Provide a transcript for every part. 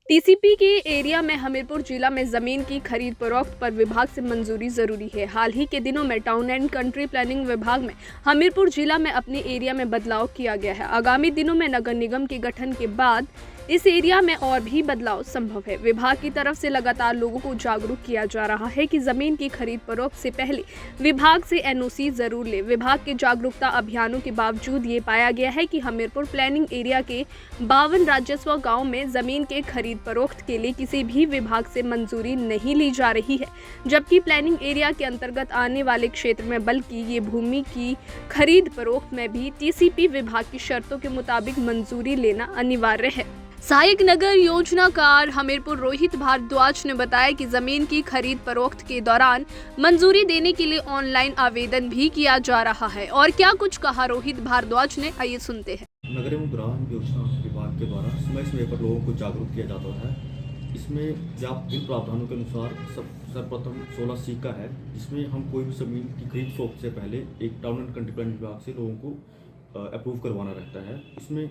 TCP के area में हमीरपुर जिला में जमीन की खरीद फरोख्त पर विभाग से मंजूरी जरूरी है। हाल ही के दिनों में टाउन एंड कंट्री प्लानिंग विभाग में हमीरपुर जिला में अपने एरिया में बदलाव किया गया है। आगामी दिनों में नगर निगम के गठन के बाद इस एरिया में और भी बदलाव संभव है। विभाग की तरफ से लगातार लोगों को जागरूक किया जा रहा है कि जमीन की खरीद फरोख्त से पहले विभाग से एनओसी जरूर ले। विभाग के जागरूकता अभियानों के बावजूद ये पाया गया है कि हमीरपुर प्लानिंग एरिया के 52 राजस्व गांव में जमीन के खरीद फरोख्त के लिए किसी भी विभाग से मंजूरी नहीं ली जा रही है, जबकि प्लानिंग एरिया के अंतर्गत आने वाले क्षेत्र में बल्कि ये भूमि की खरीद फरोख्त में भी टीसीपी विभाग की शर्तों के मुताबिक मंजूरी लेना अनिवार्य है। सहायक नगर योजनाकार हमीरपुर रोहित भारद्वाज ने बताया कि जमीन की खरीद फरोख्त के दौरान मंजूरी देने के लिए ऑनलाइन आवेदन भी किया जा रहा है। और क्या कुछ कहा रोहित भारद्वाज ने, आइए सुनते हैं। नगर एवं ग्राम योजना विभाग के द्वारा समय समय पर लोगों को जागरूक किया जाता है। इसमें इन प्रावधानों के अनुसार सर्वप्रथम 16C का है, जिसमें हम कोई भी जमीन की खरीद फरोख्त से पहले एक टाउन एंड कंट्री प्लानिंग विभाग से लोगों को अप्रूव करवाना रहता है। इसमें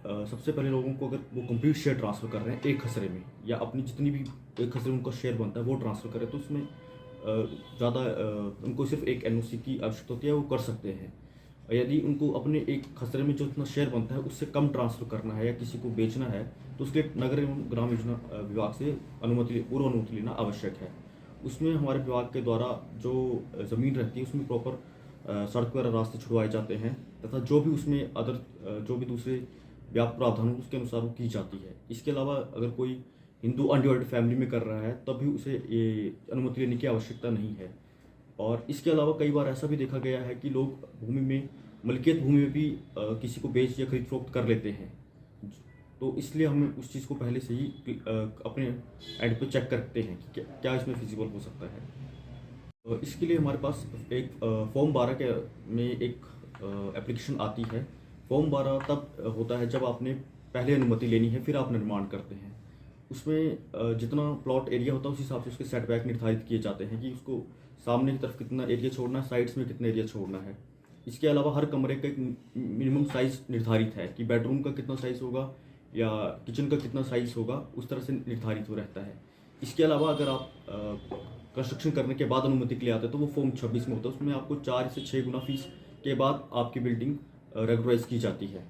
सबसे पहले लोगों को अगर वो कंप्लीट शेयर ट्रांसफ़र कर रहे हैं एक खसरे में, या अपनी जितनी भी एक खसरे में उनका शेयर बनता है वो ट्रांसफ़र करें, तो उसमें ज़्यादा उनको सिर्फ एक एनओसी की आवश्यकता होती है, वो कर सकते हैं। यदि उनको अपने एक खसरे में जो इतना शेयर बनता है उससे कम ट्रांसफ़र करना है या किसी को बेचना है, तो उसके लिए नगर एवं ग्राम योजना विभाग से पूर्व अनुमति लेना आवश्यक है। उसमें हमारे विभाग के द्वारा जो ज़मीन रहती है उसमें प्रॉपर सड़क वगैरह रास्ते छुड़वाए जाते हैं, तथा जो भी उसमें जो भी दूसरे व्यापक प्रावधान उसके अनुसार वो की जाती है। इसके अलावा अगर कोई हिंदू अनडिवाइडेड फैमिली में कर रहा है तब भी उसे ये अनुमति लेने की आवश्यकता नहीं है। और इसके अलावा कई बार ऐसा भी देखा गया है कि लोग मलकियत भूमि में भी किसी को बेच या खरीद फरोख्त कर लेते हैं, तो इसलिए हम उस चीज़ को पहले से ही अपने एंड पे चेक करते हैं कि क्या इसमें फिजिबल हो सकता है। तो इसके लिए हमारे पास एक फॉर्म 12 में एक एप्लीकेशन आती है। फॉर्म 12 तब होता है जब आपने पहले अनुमति लेनी है, फिर आप निर्माण करते हैं। उसमें जितना प्लॉट एरिया होता है उस हिसाब से उसके सेटबैक निर्धारित किए जाते हैं कि उसको सामने की तरफ कितना एरिया छोड़ना है, साइड्स में कितना एरिया छोड़ना है। इसके अलावा हर कमरे का एक मिनिमम साइज़ निर्धारित है कि बेडरूम का कितना साइज़ होगा या किचन का कितना साइज़ होगा, उस तरह से निर्धारित हो रहता है। इसके अलावा अगर आप कंस्ट्रक्शन करने के बाद अनुमति के लिए आते हैं तो वो फॉर्म 26 में होता है। उसमें आपको 4 से 6 गुना फीस के बाद आपकी बिल्डिंग रेगुलराइज की जाती है।